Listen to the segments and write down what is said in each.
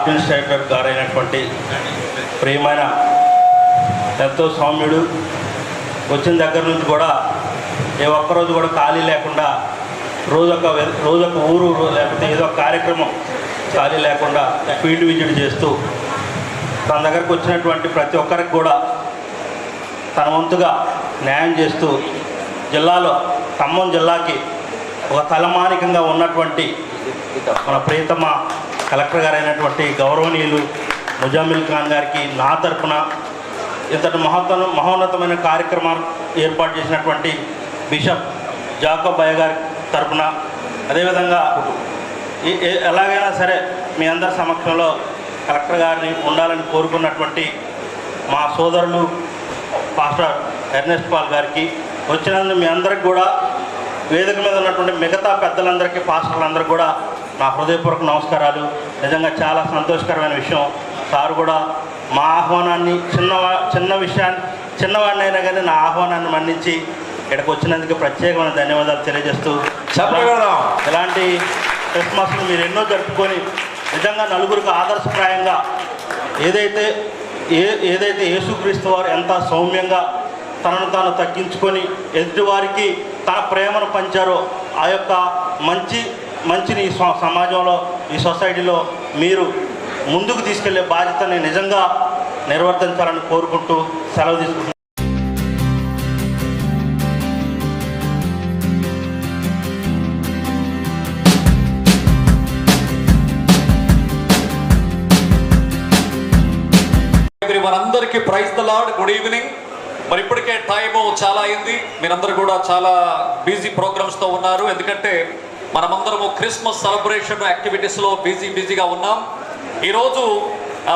Administrator గారైనటువంటి ప్రియమైన ఎంతో సౌమ్యుడు, వచ్చిన దగ్గర నుంచి కూడా ఏ ఒక్కరోజు కూడా ఖాళీ లేకుండా రోజొక ఊరు లేకపోతే ఏదో ఒక కార్యక్రమం ఖాళీ లేకుండా ఫీల్డ్ విజిట్ చేస్తూ తన దగ్గరకు వచ్చినటువంటి ప్రతి ఒక్కరికి కూడా తన వంతుగా న్యాయం చేస్తూ జిల్లాలో ఖమ్మం జిల్లాకి ఒక తలమానికంగా ఉన్నటువంటి మన ప్రియతమ కలెక్టర్ గారైనటువంటి గౌరవనీయులు ముజామిల్ ఖాన్ గారికి నా తరఫున ఇంతటి మహోన్నతమైన కార్యక్రమాలు ఏర్పాటు చేసినటువంటి బిషప్ జాకబ్ అయ్య గారి తరఫున, అదేవిధంగా ఎలాగైనా సరే మీ అందరి సమక్షంలో కలెక్టర్ గారిని ఉండాలని కోరుకున్నటువంటి మా సోదరులు పాస్టర్ ఎర్నెస్ట్ పాల్ గారికి, వచ్చినందుకు మీ అందరికి కూడా వేదిక మీద ఉన్నటువంటి మిగతా పెద్దలందరికీ, పాస్టర్లందరికీ కూడా నా హృదయపూర్వక నమస్కారాలు. నిజంగా చాలా సంతోషకరమైన విషయం. సార్ కూడా మా ఆహ్వానాన్ని చిన్నవాడినైనా కానీ నా ఆహ్వానాన్ని మన్నించి ఇక్కడికి వచ్చినందుకు ప్రత్యేకమైన ధన్యవాదాలు తెలియజేస్తూ, ఇలాంటి క్రిస్మస్ను మీరు ఎన్నో జరుపుకొని నిజంగా నలుగురికి ఆదర్శప్రాయంగా ఏదైతే యేసుక్రీస్తు వారు ఎంత సౌమ్యంగా తనను తాను తగ్గించుకొని ఎదుటివారికి తన ప్రేమను పంచారో ఆ యొక్క మంచిని ఈ సమాజంలో, ఈ సొసైటీలో మీరు ముందుకు తీసుకెళ్లే బాధ్యతని నిజంగా నిర్వర్తించాలని కోరుకుంటూ సెలవు తీసుకుంటున్నాను. మనందరికీ praise the Lord, good evening. మరి ఇప్పటికే టైము చాలా అయింది, మీరందరూ కూడా చాలా బిజీ ప్రోగ్రామ్స్తో ఉన్నారు. ఎందుకంటే మనమందరము క్రిస్మస్ సెలబ్రేషన్ యాక్టివిటీస్లో బిజీగా ఉన్నాం. ఈరోజు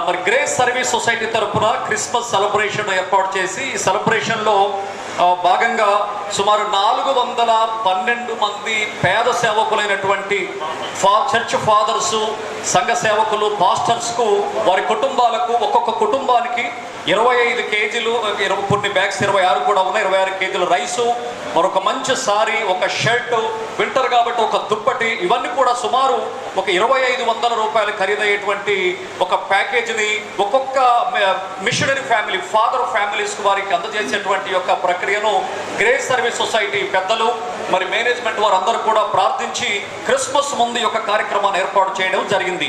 మరి గ్రేస్ సర్వీస్ సొసైటీ తరఫున క్రిస్మస్ సెలబ్రేషన్ ఏర్పాటు చేసి ఈ సెలబ్రేషన్లో భాగంగా సుమారు 412 మంది పేద సేవకులైనటువంటి చర్చ్ ఫాదర్సు, సంఘ సేవకులు, పాస్టర్స్కు, వారి కుటుంబాలకు, ఒక్కొక్క కుటుంబానికి 25 కేజీలు, కొన్ని బ్యాగ్స్ 26 కూడా ఉన్నాయి, 26 కేజీలు రైసు, మరొక మంచి సారీ, ఒక షర్టు, వింటర్ కాబట్టి ఒక దుప్పటి, ఇవన్నీ కూడా సుమారు ఒక 2500 రూపాయలు ఖరీదయ్యేటువంటి ఒక ప్యాకేజీని ఒక్కొక్క మిషనరీ ఫ్యామిలీ, ఫాదర్ ఫ్యామిలీస్ వారికి అందజేసేటువంటి యొక్క ప్రక్రియను గ్రేస్ సర్వీస్ సొసైటీ పెద్దలు మరి మేనేజ్మెంట్ వారందరూ కూడా ప్రార్థించి క్రిస్మస్ ముందు యొక్క కార్యక్రమాన్ని ఏర్పాటు చేయడం జరిగింది.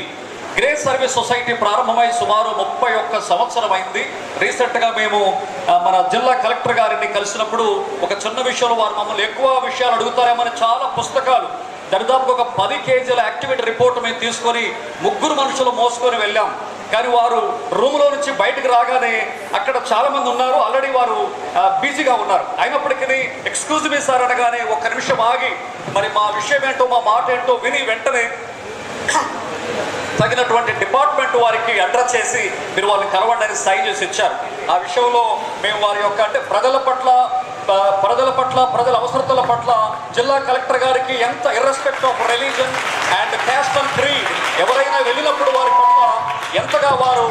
గ్రేస్ సర్వీస్ సొసైటీ ప్రారంభమై సుమారు 31 సంవత్సరం అయింది. రీసెంట్గా మేము మన జిల్లా కలెక్టర్ గారిని కలిసినప్పుడు ఒక చిన్న విషయంలో వారు మమ్మల్ని ఎక్కువ విషయాలు అడుగుతారేమని చాలా పుస్తకాలు, దరిదాపుగా ఒక 10 కేజీల యాక్టివిటీ రిపోర్ట్ మేము తీసుకొని 3 మనుషులు మోసుకొని వెళ్ళాం. కానీ వారు రూమ్లో నుంచి బయటకు రాగానే అక్కడ చాలామంది ఉన్నారు, ఆల్రెడీ వారు బిజీగా ఉన్నారు. అయినప్పటికీ ఎక్స్క్యూజ్ మీ సార్ అనగానే ఒక్క నిమిషం ఆగి మరి మా విషయం ఏంటో, మా మాట ఏంటో విని వెంటనే తగినటువంటి డిపార్ట్మెంట్ వారికి అడ్రస్ చేసి మీరు వాళ్ళని కలవండి అని సైన్ చేసి ఇచ్చారు. ఆ విషయంలో మేము వారి యొక్క అంటే ప్రజల పట్ల, ప్రజల అవసరతల పట్ల జిల్లా కలెక్టర్ గారికి ఎంత irrespective of religion and caste and creed ఎవరైనా వెళ్ళినప్పుడు వారి పట్ల ఎంతగా వారు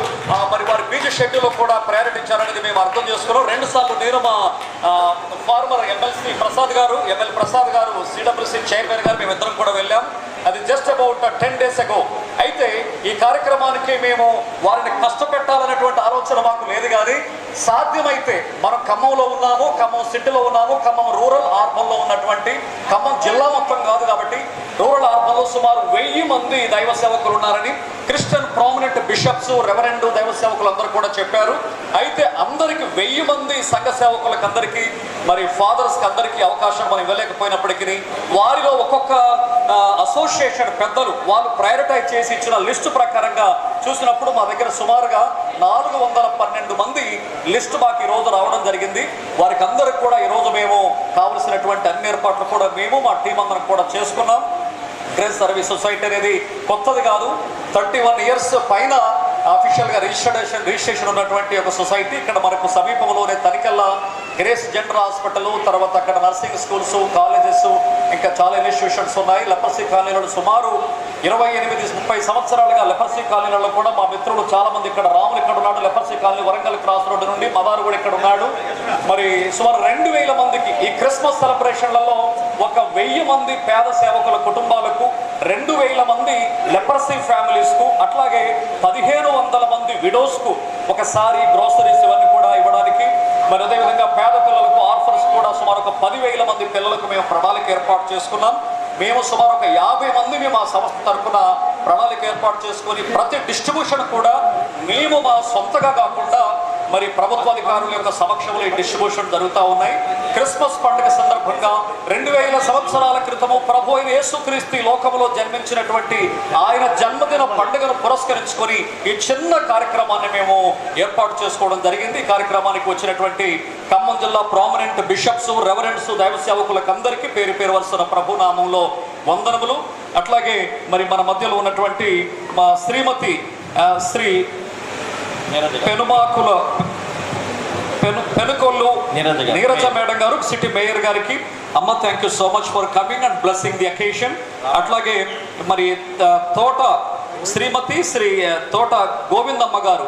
మరి వారి బీజీ షెడ్యూల్లో కూడా ప్రయారిటీ ఇచ్చారనేది మేము అర్థం చేసుకున్నాం. 2 సార్లు నేను మా ఫార్మర్ ఎమ్మెల్యే ప్రసాద్ గారు సిడబ్ల్యూసీ చైర్మన్ గారు మేమిద్దరం కూడా వెళ్ళాం. అది జస్ట్ అబౌట్ 10 days ago. అయితే ఈ కార్యక్రమానికి మేము వారిని కష్టపెట్టాలనేటువంటి ఆలోచన మాకు లేదు. కానీ సాధ్యమైతే మనం ఖమ్మంలో ఉన్నాము, ఖమ్మం సిటీలో ఉన్నాము, ఖమ్మం రూరల్ అర్బన్లో ఉన్నటువంటి, ఖమ్మం జిల్లా మొత్తం కాదు కాబట్టి రూరల్ అర్బన్లో సుమారు 1000 మంది దైవ సేవకులు ఉన్నారని క్రిస్టియన్ ప్రామినెంట్ బిషప్స్, రెవరెండ్ దైవ సేవకులు అందరూ కూడా చెప్పారు. అయితే అందరికి 1000 మంది సంఘ సేవకులకు అందరికీ మరి ఫాదర్స్కి అందరికీ అవకాశం మనం ఇవ్వలేకపోయినప్పటికీ వారిలో ఒక్కొక్క అసోసియేషన్ పెద్దలు వాళ్ళు ప్రయారిటైజ్ చేసి ఇచ్చిన లిస్టు ప్రకారంగా చూసినప్పుడు మా దగ్గర సుమారుగా 412 మంది లిస్టు మాకు ఈరోజు రావడం జరిగింది. వారికి అందరికి కూడా ఈరోజు మేము కావలసినటువంటి అన్ని ఏర్పాట్లు కూడా మేము మా టీం అందరం కూడా చేసుకున్నాం. గ్రేస్ సర్వీస్ సొసైటీ అనేది కొత్తది కాదు, 31 years పైన అఫీషియల్గా రిజిస్ట్రేషన్ ఉన్నటువంటి ఒక సొసైటీ. ఇక్కడ మనకు సమీపంలోనే తనికెళ్ళ గ్రేస్ జనరల్ హాస్పిటల్, తర్వాత అక్కడ నర్సింగ్ స్కూల్స్, కాలేజెస్, ఇంకా చాలా ఇన్స్టిట్యూషన్స్ ఉన్నాయి. లెపర్సీ కాలనీలో సుమారు 28-30 సంవత్సరాలుగా లెపర్సీ కాలనీలలో కూడా మా మిత్రులు చాలా మంది, ఇక్కడ రాములు ఇక్కడ ఉన్నాడు, leprosy colony Warangal cross road నుండి మదారు కూడా ఇక్కడ ఉన్నాడు. మరి సుమారు 2000 మందికి ఈ క్రిస్మస్ సెలబ్రేషన్లలో ఒక 1000 మంది పేద సేవకుల కుటుంబాలకు, 2000 మంది లెప్రసీ ఫ్యామిలీస్కు, అట్లాగే 1500 మంది విడోస్కు ఒకసారి గ్రోసరీస్ ఇవన్నీ కూడా ఇవ్వడానికి, మరి అదేవిధంగా పేద పిల్లలకు, ఆర్ఫన్స్ కూడా సుమారు ఒక 10,000 మంది పిల్లలకు మేము ప్రణాళిక ఏర్పాటు చేసుకున్నాం. మేము సుమారు ఒక 50 మందిని మా సంస్థ తరఫున ప్రణాళిక ఏర్పాటు చేసుకొని ప్రతి డిస్ట్రిబ్యూషన్ కూడా మేము మా సొంతగా కాకుండా మరి ప్రభుత్వ అధికారుల యొక్క సమక్షంలో ఈ డిస్ట్రిబ్యూషన్ జరుగుతూ ఉన్నాయి. క్రిస్మస్ పండుగ సందర్భంగా 2000 సంవత్సరాల క్రితము ప్రభు అయిన యేసుక్రీస్తు లోకంలో జన్మించినటువంటి ఆయన జన్మదిన పండుగను పురస్కరించుకొని ఈ చిన్న కార్యక్రమాన్ని మేము ఏర్పాటు చేసుకోవడం జరిగింది. ఈ కార్యక్రమానికి వచ్చినటువంటి ఖమ్మం జిల్లా ప్రామినెంట్ బిషప్స్, రెవరెండ్స్, దైవ సేవకులకు అందరికీ పేరు పేరు వరుసన ప్రభు నామంలో వందనములు. అట్లాగే మరి మన మధ్యలో ఉన్నటువంటి మా శ్రీమతి శ్రీ పెనుకొల్లు నీరజ మేడం గారు, సిటీ మేయర్ గారికి, అమ్మ thank you so much for coming and blessing the occasion. అట్లాగే మరి తోట శ్రీమతి శ్రీ తోట గోవిందమ్మ గారు,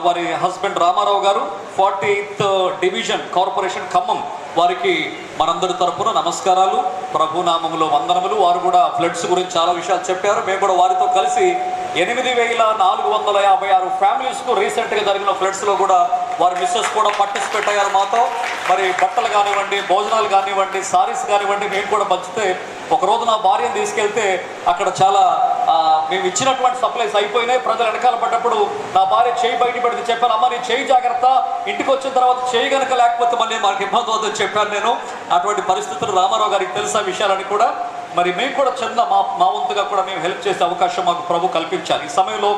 వారి హస్బెండ్ రామారావు గారు, 48th డివిజన్ కార్పొరేషన్ ఖమ్మం, వారికి మనందరి తరపున నమస్కారాలు, ప్రభునామములో వందనములు. వారు కూడా ఫ్లడ్స్ గురించి చాలా విషయాలు చెప్పారు. మేము కూడా వారితో కలిసి 8456 ఫ్యామిలీస్కు రీసెంట్గా జరిగిన ఫ్లడ్స్లో కూడా వారి మిస్సెస్ కూడా పార్టిసిపేట్ అయ్యారు మాతో. మరి బట్టలు కానివ్వండి, భోజనాలు కానివ్వండి, సారీస్ కానివ్వండి మేము కూడా పంచితే, ఒకరోజు నా భార్యను తీసుకెళ్తే అక్కడ చాలా మేము ఇచ్చినటువంటి సప్లైస్ అయిపోయినాయి. ప్రజలు వెనకాల పడ్డప్పుడు నా భార్య చేయి బయట పెడితే చెప్పాను, అమ్మ నీ చేయి జాగ్రత్త, ఇంటికి వచ్చిన తర్వాత చేయి కనుక లేకపోతే మళ్ళీ మనకి ఇబ్బంది అవుతుందని చెప్పాను నేను. అటువంటి పరిస్థితులు రామారావు గారికి తెలుసా విషయాలని కూడా. మరి మేము కూడా చిన్న మా వంతుగా కూడా మేము హెల్ప్ చేసే అవకాశం మాకు ప్రభు కల్పించాలి. ఈ సమయంలో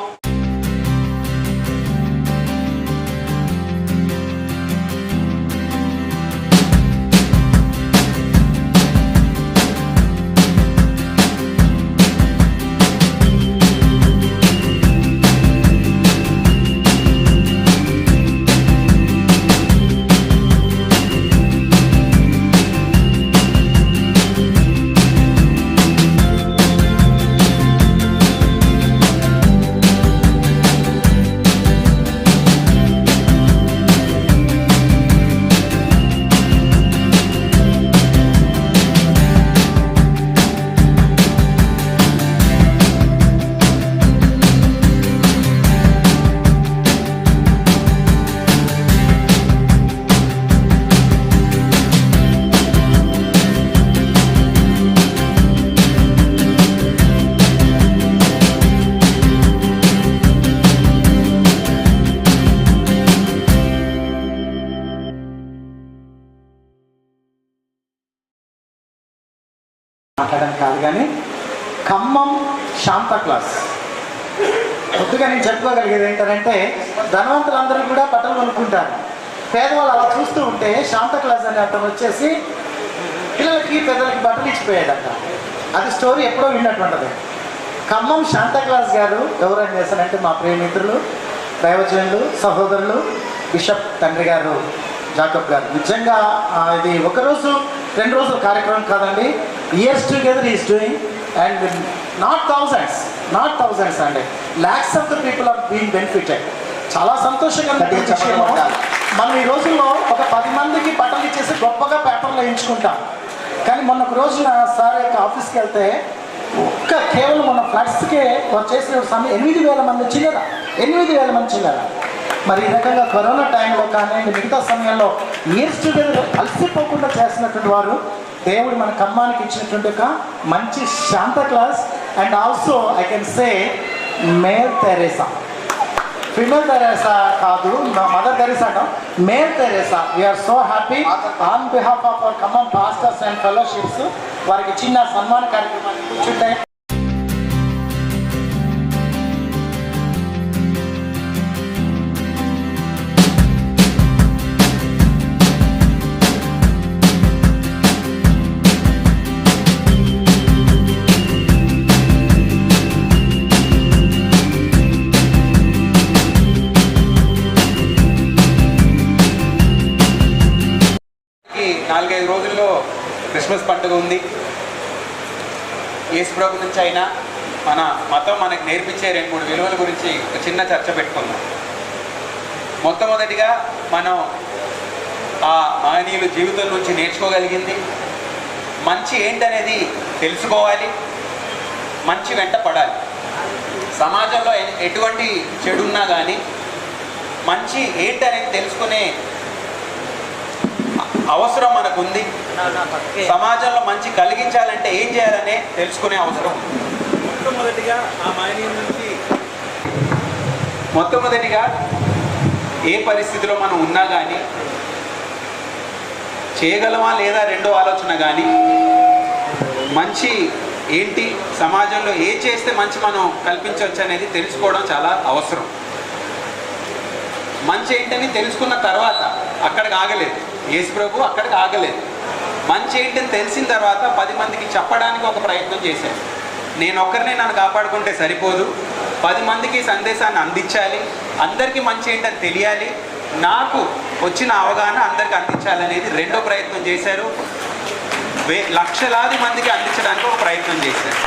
మాట్లాడడం కాదు కానీ ఖమ్మం శాంతా క్లాస్ కొద్దిగా నేను చెప్పుకోగలిగేది ఏంటంటే, ధనవంతులందరూ కూడా బట్టలు కొనుక్కుంటారు, పేదవాళ్ళు అలా చూస్తూ ఉంటే శాంతా క్లాస్ అనే అతను వచ్చేసి పిల్లలకి పెద్దలకి బట్టలు ఇచ్చిపోయాడట. అది స్టోరీ ఎప్పుడో విన్నటువంటిది. ఖమ్మం శాంతా క్లాస్ గారు ఎవరైనా చేశారంటే మా ప్రియమిత్రులు, దైవజనులు, సహోదరులు, బిషప్ తండ్రి గారు జాకబ్ గారు. నిజంగా ఇది ఒకరోజు 2 రోజుల కార్యక్రమం కాదండి, years together is doing. And not thousands అండి, lakhs of the people are being benefited. చాలా సంతోషంగా మనం ఈ రోజుల్లో ఒక 10 మందికి బట్టలు ఇచ్చేసి గొప్పగా పేపర్లో వేయించుకుంటాం. కానీ మొన్న ఒక రోజున సార్ యొక్క ఆఫీస్కి వెళ్తే కేవలం మన ఫ్లడ్స్కే వారు చేసిన సమయం 8,000 మంది చిల్లర, 8,000 మంది చిల్లర. మరి ఈ రకంగా కరోనా టైంలో కానీ మిగతా సమయంలో ఇయర్స్ టుగెదర్ అలసిపోకుండా చేసినటువంటి వారు దేవుడు మన ఖమ్మానికి ఇచ్చినటువంటి ఒక మంచి Santa Claus. And also I can say male Teresa, female Teresa కాదు, మదర్ తెరేసా అంటాం, male Teresa. We are so happy on behalf of our Khammam pastors and fellowships. వారికి చిన్న సన్మాన కార్యక్రమాన్ని కూర్చుంటే క్రిస్మస్ పండుగ ఉంది. యేసు ప్రభు నుంచి అయినా మన మతం మనకు నేర్పించే 2-3 విలువల గురించి ఒక చిన్న చర్చ పెట్టుకుందాం. మొట్టమొదటిగా మనం ఆ మహనీయుల జీవితం నుంచి నేర్చుకోగలిగింది మంచి ఏంటనేది తెలుసుకోవాలి, మంచి వెంట పడాలి. సమాజంలో ఎటువంటి చెడు ఉన్నా కానీ మంచి ఏంటనేది తెలుసుకునే అవసరం మనకుంది. సమాజంలో మంచి కలిగించాలంటే ఏం చేయాలనే తెలుసుకునే అవసరం. మొట్టమొదటిగా ఏ పరిస్థితిలో మనం ఉన్నా కానీ చేయగలమా లేదా రెండో ఆలోచన కానీ మంచి ఏంటి, సమాజంలో ఏ చేస్తే మంచి మనం కల్పించవచ్చు అనేది తెలుసుకోవడం చాలా అవసరం. మంచి ఏంటని తెలుసుకున్న తర్వాత అక్కడికి ఆగలేదు యేసు ప్రభు, అక్కడికి ఆగలేదు. మంచి ఏంటని తెలిసిన తర్వాత 10 మందికి చెప్పడానికి ఒక ప్రయత్నం చేశాను. నేను ఒక్కరినే నన్ను కాపాడుకుంటే సరిపోదు, 10 మందికి సందేశాన్ని అందించాలి, అందరికీ మంచి ఏంటని తెలియాలి, నాకు వచ్చిన అవగాహన అందరికీ అందించాలనేది రెండో ప్రయత్నం చేశారు. లక్షలాది మందికి అందించడానికి ఒక ప్రయత్నం చేశారు.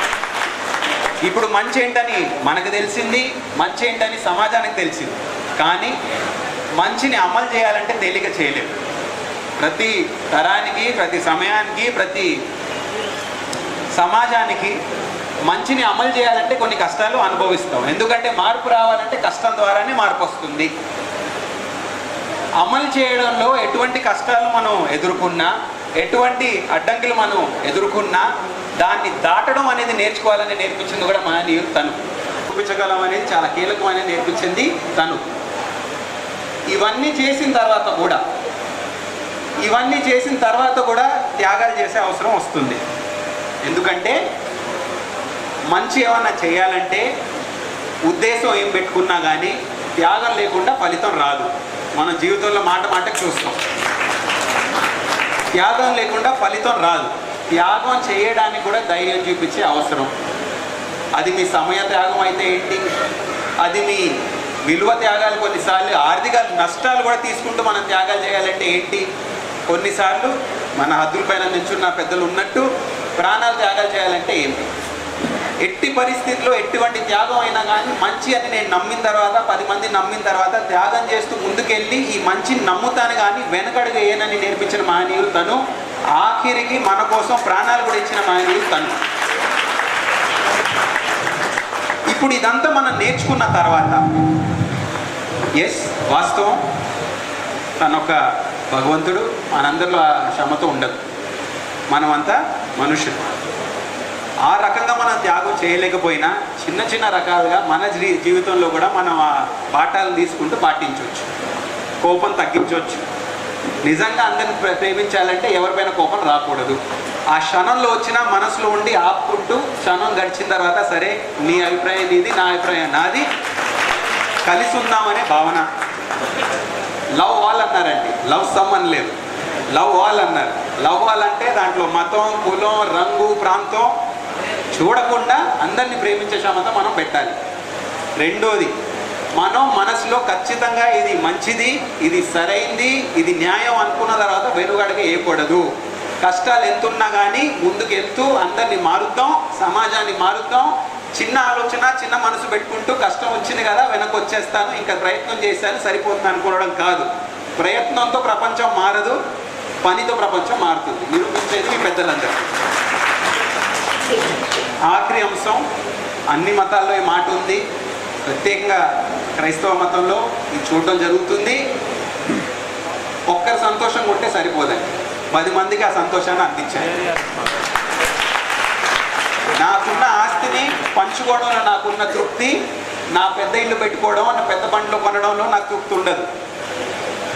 ఇప్పుడు మంచి ఏంటని మనకు తెలిసింది, మంచి ఏంటని సమాజానికి తెలిసింది. కానీ మంచిని అమలు చేయాలంటే తేలిక చేయలేము. ప్రతి తరానికి, ప్రతి సమయానికి, ప్రతి సమాజానికి మంచిని అమలు చేయాలంటే కొన్ని కష్టాలు అనుభవిస్తాం. ఎందుకంటే మార్పు రావాలంటే కష్టం ద్వారానే మార్పు వస్తుంది. అమలు చేయడంలో ఎటువంటి కష్టాలు మనం ఎదుర్కొన్నా, ఎటువంటి అడ్డంకులు మనం ఎదుర్కొన్నా దాన్ని దాటడం అనేది నేర్చుకోవాలని నేర్పించింది కూడా మహనీయుడు తను. చూపించగలం అనేది చాలా కీలకమైన నేర్పించింది తను. ఇవన్నీ చేసిన తర్వాత కూడా త్యాగాలు చేసే అవసరం వస్తుంది. ఎందుకంటే మంచి ఏమన్నా చేయాలంటే ఉద్దేశం ఏం పెట్టుకున్నా కానీ త్యాగం లేకుండా ఫలితం రాదు. మన జీవితంలో మాటకు చూస్తాం, త్యాగం లేకుండా ఫలితం రాదు. త్యాగం చేయడానికి కూడా ధైర్యం చూపించే అవసరం. అది మీ సమయ త్యాగం అయితే ఏంటి, అది మీ విలువ త్యాగాలు, కొన్నిసార్లు ఆర్థిక నష్టాలు కూడా తీసుకుంటూ మనం త్యాగాలు చేయాలంటే ఏంటి, కొన్నిసార్లు మన హద్దులపైన నించున్న పెద్దలు ఉన్నట్టు ప్రాణాలు త్యాగాలు చేయాలంటే ఏంటి. ఎట్టి పరిస్థితుల్లో ఎటువంటి త్యాగం అయినా కానీ మంచి అని నేను నమ్మిన తర్వాత, 10 మంది నమ్మిన తర్వాత త్యాగం చేస్తూ ముందుకెళ్ళి ఈ మంచిని నమ్ముతాను కానీ వెనకడుగు ఏనని నేర్పించిన మహనీయుడు తను. ఆఖరికి మన కోసం ప్రాణాలు కూడా ఇచ్చిన మహనీయుడు తను. ఇప్పుడు ఇదంతా మనం నేర్చుకున్న తర్వాత వాస్తవం తనొక భగవంతుడు, మనందరిలో ఆ క్షమత ఉండదు, మనమంతా మనుషులు. ఆ రకంగా మనం త్యాగం చేయలేకపోయినా చిన్న రకాలుగా మన జీవితంలో కూడా మనం ఆ పాఠాలు తీసుకుంటూ పాటించవచ్చు. కోపం తగ్గించవచ్చు. నిజంగా అందరిని ప్రేమించాలంటే ఎవరిపైన కోపం రాకూడదు. ఆ క్షణంలో వచ్చిన మనసులో ఉండి ఆపుకుంటూ క్షణం గడిచిన తర్వాత సరే నీ అభిప్రాయం నీది, నా అభిప్రాయం నాది, కలిసి ఉందామనే భావన. లవ్ ఆల్ అన్నారండి, లవ్ సమ్ అని లేదు, లవ్ ఆల్ అన్నారు. లవ్ ఆల్ అంటే దాంట్లో మతం, కులం, రంగు, ప్రాంతం చూడకుండా అందరినీ ప్రేమించే క్షమత మనం పెట్టాలి. రెండోది, మనం మనసులో ఖచ్చితంగా ఇది మంచిది, ఇది సరైంది, ఇది న్యాయం అనుకున్న తర్వాత వెనుగడగా వేయకూడదు. కష్టాలు ఎంతున్నా కానీ ముందుకు వెళ్తూ అందరినీ మారుద్దాం, సమాజాన్ని మారుద్దాం. చిన్న ఆలోచన, చిన్న మనసు పెట్టుకుంటూ కష్టం వచ్చింది కదా వెనక్కి వచ్చేస్తాను, ఇంకా ప్రయత్నం చేశాను సరిపోతుంది అనుకోవడం కాదు. ప్రయత్నంతో ప్రపంచం మారదు, పనితో ప్రపంచం మారుతుంది. నిరూపించేది మీ పెద్దలందరూ. ఆఖరి అంశం, అన్ని మతాల్లో ఈ మాట ఉంది, ప్రత్యేకంగా క్రైస్తవ మతంలో ఇది చూడడం జరుగుతుంది. ఒక్కరి సంతోషం ఉంటే సరిపోదండి, 10 మందికి ఆ సంతోషాన్ని అందించాలి. నాకున్న ఆస్తిని పంచుకోవడంలో నాకున్న తృప్తి, నా పెద్ద ఇల్లు పెట్టుకోవడం, నా పెద్ద బండ్లు కొనడంలో నాకు తృప్తి ఉండదు.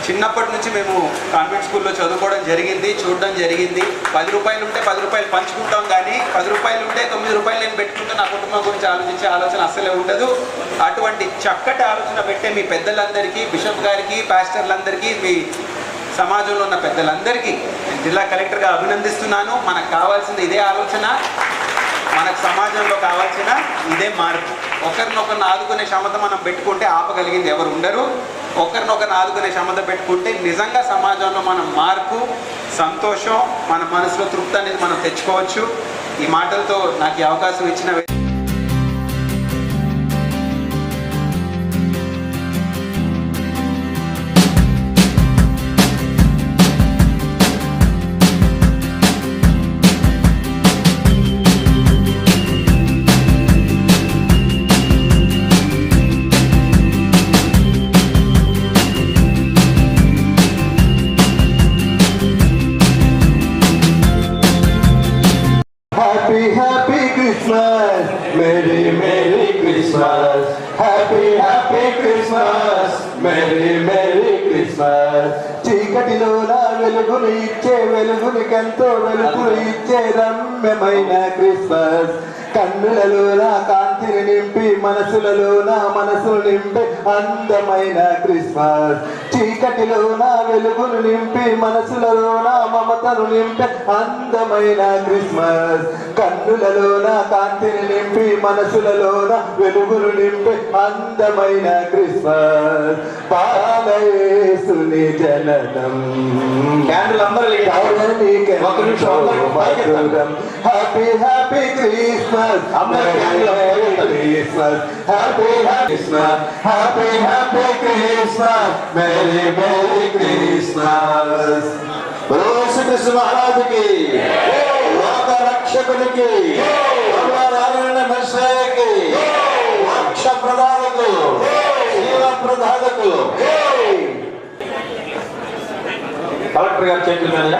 చిన్నప్పటి నుంచి మేము కాన్వెంట్ స్కూల్లో చదువుకోవడం జరిగింది, చూడడం జరిగింది. 10 రూపాయలు ఉంటే 10 రూపాయలు పంచుకుంటాం కానీ 10 రూపాయలు ఉంటే 9 రూపాయలు నేను పెట్టుకుంటే నా కుటుంబం గురించి ఆలోచించే ఆలోచన అస్సలే ఉండదు. అటువంటి చక్కటి ఆలోచన పెట్టే మీ పెద్దలందరికీ, బిషప్ గారికి, పాస్టర్లందరికీ, మీ సమాజంలో ఉన్న పెద్దలందరికీ జిల్లా కలెక్టర్గా అభినందిస్తున్నాను. మనకు కావాల్సింది ఇదే ఆలోచన, మనకు సమాజంలో కావాల్సిన ఇదే మార్పు. ఒకరినొకరిని ఆదుకునే క్షమత మనం పెట్టుకుంటే ఆపగలిగింది ఎవరు ఉండరు. ఒకరినొకరిని ఆదుకునే క్షమత పెట్టుకుంటే నిజంగా సమాజంలో మనం మార్పు, సంతోషం, మన మనసులో తృప్తి అనేది మనం తెచ్చుకోవచ్చు. ఈ మాటలతో నాకు ఈ అవకాశం ఇచ్చిన క్రిస్మస్ మెరీ మెరీ క్రిస్మస్. చీకటిలో నా వెలుగును ఇచ్చే వెలుగునికెంతో వెలుగులు ఇచ్చే రమ్యమైన క్రిస్మస్. కన్నులలో నా కాంతిని నింపి మనసులలో నా మనసును నింపే అందమైన క్రిస్మస్. చీకటిలో నా వెలుగును నింపి మనసులలో నా మమతను నింపే అందమైన క్రిస్మస్. కన్నులలో నా కాంతిని నింపి మనసులలో నా వెలుగును నింపే అందమైన క్రిస్మస్. బాలయేసుని జననం క్యాండిల్ అందరూ happy happy Christmas. Christmas happy Christmas happy happy Christmas merry merry Christmas. యేసుక్రీస్తు మహారాజుకి, లోక రక్షకునికి, నారాయణ మెస్సయ్యకి, మోక్ష ప్రదాతకు, జీవ ప్రదాతకు. కలెక్టర్ గారు చేతుల మీద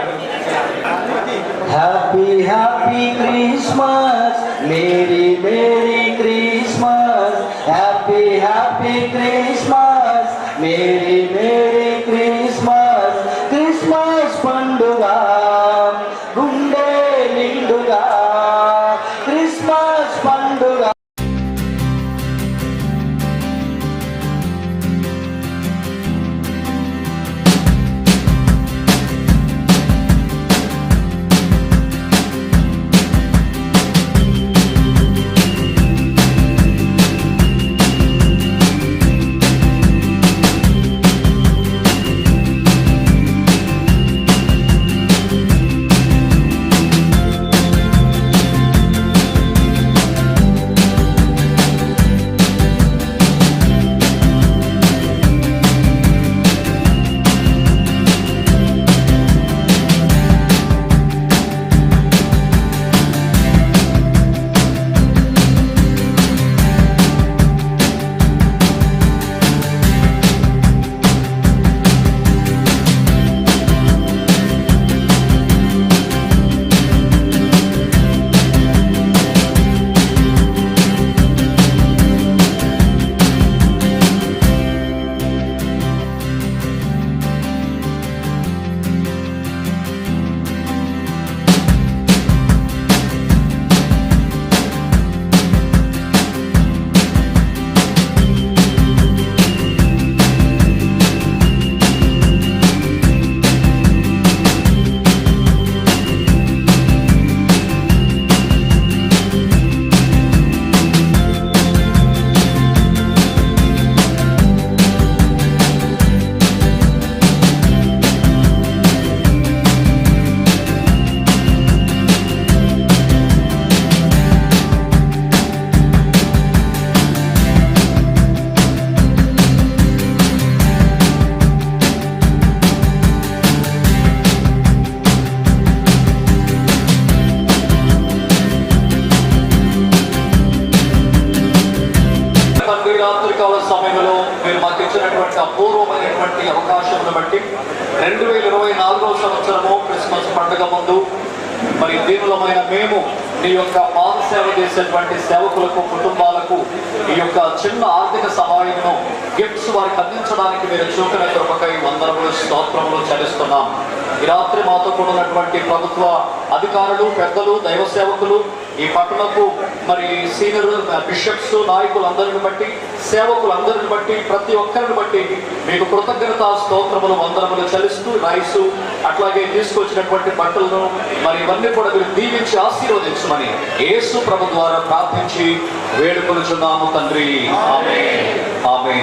happy happy Christmas merry merry Christmas. Happy happy Christmas merry merry Christmas. Christmas పండుగ గుండె నిండుగా, క్రిస్మస్ పండుగ. రాత్రికాల సమయంలో మీరు మాకు ఇచ్చినటువంటి అపూర్వమైనటువంటి అవకాశంను బట్టి 2024వ సంవత్సరము క్రిస్మస్ పండుగ ముందు మరి దీనులమైన మేము నీ యొక్క పాద సేవ చేసేటువంటి సేవకులకు, కుటుంబాలకు ఈ యొక్క చిన్న ఆర్థిక సహాయంను గిఫ్ట్స్ వారికి అందించడానికి మీరు చూపిన కృపకై వందనములు స్తోత్రములు చెల్లిస్తున్నాం. ఈ రాత్రి మాతో కూడినటువంటి ప్రభుత్వ అధికారులు, పెద్దలు, దైవ సేవకులు, ఈ పట్టణపు మరి సీనియర్ బిషప్స్, నాయకులందరిని బట్టి, సేవకులందరిని బట్టి, ప్రతి ఒక్కరిని బట్టి మీకు కృతజ్ఞత స్తోత్రములు వందనములు చెల్లిస్తూ రైసు అట్లాగే తీసుకొచ్చినటువంటి బట్టలను మరి ఇవన్నీ కూడా మీరు దీవించి ఆశీర్వదించమని యేసు ప్రభు ద్వారా ప్రార్థించి వేడుకొనుచున్నాము తండ్రి. ఆమేన్ ఆమేన్.